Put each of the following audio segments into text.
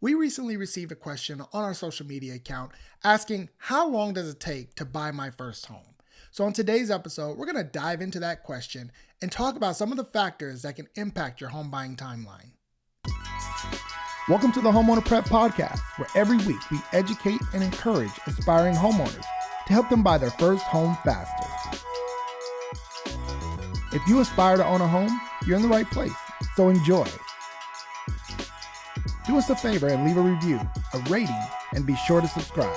We recently received a question on our social media account asking, how long does it take to buy my first home? So, on today's episode, we're going to dive into that question and talk about some of the factors that can impact your home buying timeline. Welcome to the Homeowner Prep podcast, where every week we educate and encourage aspiring homeowners to help them buy their first home faster. If you aspire to own a home, you're in the right place, so enjoy. Do us a favor and leave a review, a rating, and be sure to subscribe.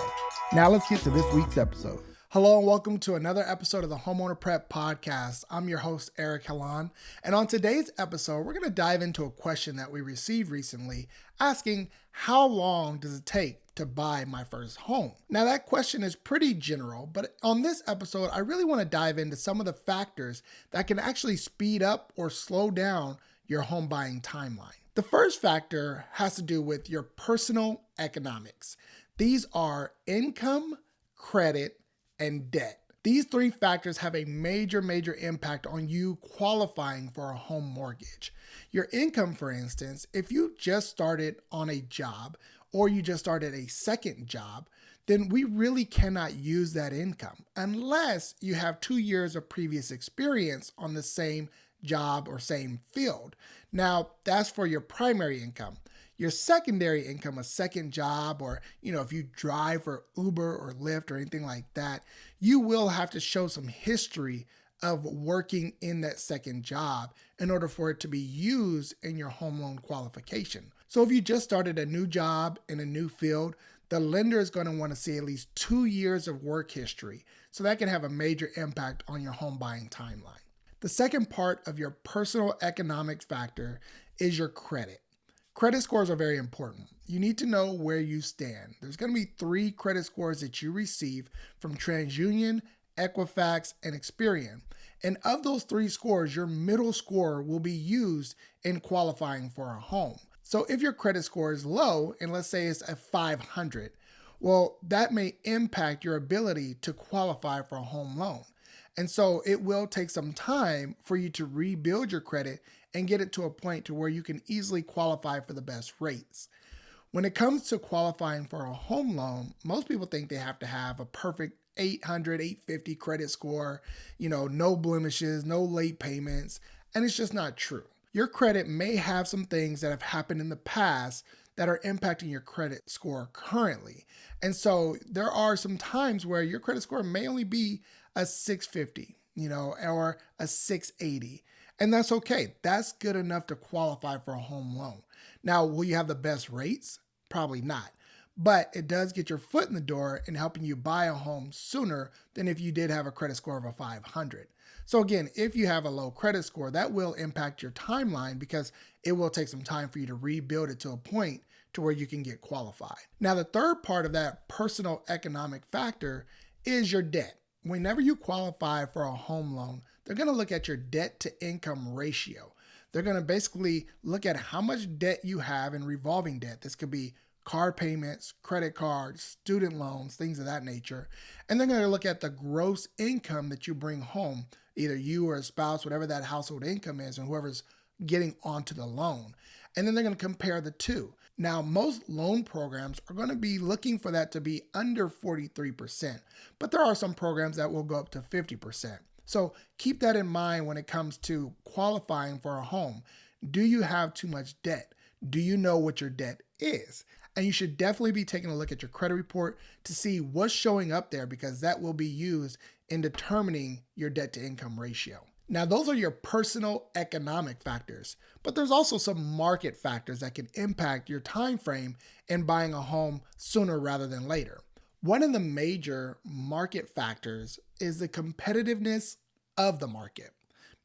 Now let's get to this week's episode. Hello and welcome to another episode of the Homeowner Prep podcast. I'm your host, Eric Helon, and on today's episode, we're going to dive into a question that we received recently asking, how long does it take to buy my first home? Now that question is pretty general, but on this episode, I really want to dive into some of the factors that can actually speed up or slow down your home buying timeline. The first factor has to do with your personal economics. These are income, credit, and debt. These three factors have a major impact on you qualifying for a home mortgage. Your income, for instance, if you just started on a job or you just started a second job, then we really cannot use that income unless you have 2 years of previous experience on the same job or same field. Now, that's for your primary income. Your secondary income, a second job, or if you drive for Uber or Lyft or anything like that, you will have to show some history of working in that second job in order for it to be used in your home loan qualification. So if you just started a new job in a new field, the lender is going to want to see at least 2 years of work history. So that can have a major impact on your home buying timeline. The second part of your personal economic factor is your credit. Credit scores are very important. You need to know where you stand. There's going to be 3 credit scores that you receive from TransUnion, Equifax, and Experian. And of those 3 scores, your middle score will be used in qualifying for a home. So if your credit score is low, and let's say it's a 500, well, that may impact your ability to qualify for a home loan. And so it will take some time for you to rebuild your credit and get it to a point to where you can easily qualify for the best rates. When it comes to qualifying for a home loan, most people think they have to have a perfect 800, 850 credit score, no blemishes, no late payments, and it's just not true. Your credit may have some things that have happened in the past that are impacting your credit score currently. And so there are some times where your credit score may only be a 650, or a 680. And that's okay. That's good enough to qualify for a home loan. Now, will you have the best rates? Probably not. But it does get your foot in the door in helping you buy a home sooner than if you did have a credit score of a 500. So again, if you have a low credit score, that will impact your timeline because it will take some time for you to rebuild it to a point to where you can get qualified. Now, the third part of that personal economic factor is your debt. Whenever you qualify for a home loan, they're going to look at your debt to income ratio. They're going to basically look at how much debt you have in revolving debt. This could be car payments, credit cards, student loans, things of that nature. And they're going to look at the gross income that you bring home, either you or a spouse, whatever that household income is, and whoever's getting onto the loan. And then they're going to compare the two. Now, most loan programs are going to be looking for that to be under 43%, but there are some programs that will go up to 50%. So keep that in mind when it comes to qualifying for a home. Do you have too much debt? Do you know what your debt is? And you should definitely be taking a look at your credit report to see what's showing up there because that will be used in determining your debt to income ratio. Now, those are your personal economic factors, but there's also some market factors that can impact your time frame in buying a home sooner rather than later. One of the major market factors is the competitiveness of the market,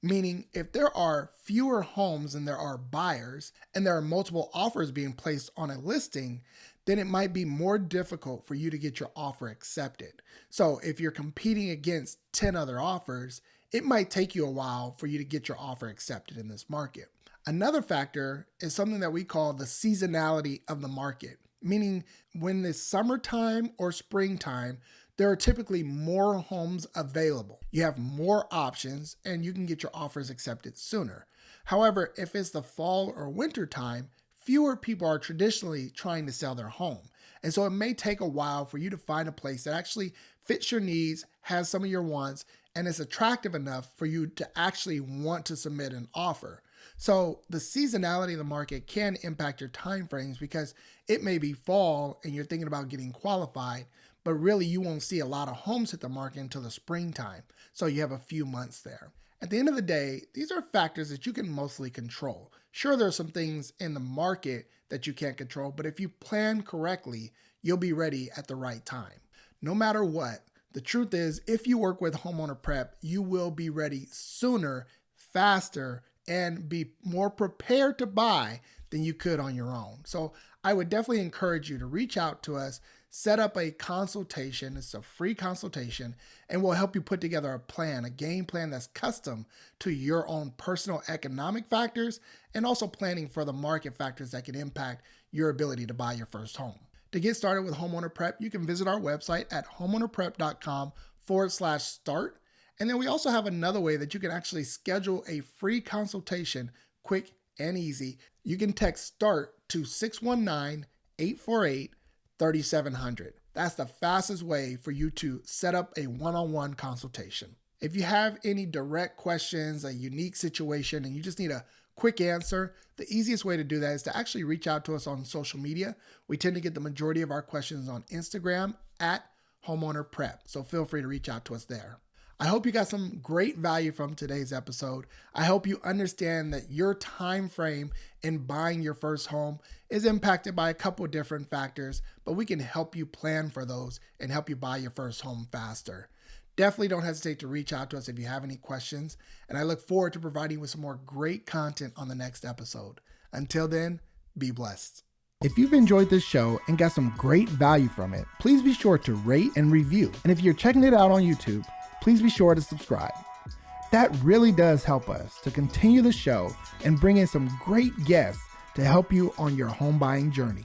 meaning if there are fewer homes than there are buyers and there are multiple offers being placed on a listing, then it might be more difficult for you to get your offer accepted. So if you're competing against 10 other offers, it might take you a while for you to get your offer accepted in this market. Another factor is something that we call the seasonality of the market, meaning when it's summertime or springtime, there are typically more homes available. You have more options and you can get your offers accepted sooner. However, if it's the fall or winter time, fewer people are traditionally trying to sell their home. And so it may take a while for you to find a place that actually fits your needs, has some of your wants, and is attractive enough for you to actually want to submit an offer. So the seasonality of the market can impact your timeframes because it may be fall and you're thinking about getting qualified, but really you won't see a lot of homes hit the market until the springtime. So you have a few months there. At the end of the day, these are factors that you can mostly control. Sure, there are some things in the market that you can't control, but if you plan correctly, you'll be ready at the right time. No matter what, the truth is, if you work with Homeowner Prep, you will be ready sooner, faster, and be more prepared to buy than you could on your own. So I would definitely encourage you to reach out to us, set up a consultation. It's a free consultation, and we'll help you put together a plan, a game plan that's custom to your own personal economic factors and also planning for the market factors that can impact your ability to buy your first home. To get started with Homeowner Prep, you can visit our website at homeownerprep.com/start. And then we also have another way that you can actually schedule a free consultation, quick and easy. You can text START to 619-848-3700. That's the fastest way for you to set up a one-on-one consultation. If you have any direct questions, a unique situation, and you just need a quick answer, the easiest way to do that is to actually reach out to us on social media. We tend to get the majority of our questions on Instagram at Homeowner Prep. So feel free to reach out to us there. I hope you got some great value from today's episode. I hope you understand that your time frame in buying your first home is impacted by a couple of different factors, but we can help you plan for those and help you buy your first home faster. Definitely don't hesitate to reach out to us if you have any questions, and I look forward to providing you with some more great content on the next episode. Until then, be blessed. If you've enjoyed this show and got some great value from it, please be sure to rate and review. And if you're checking it out on YouTube, please be sure to subscribe. That really does help us to continue the show and bring in some great guests to help you on your home buying journey.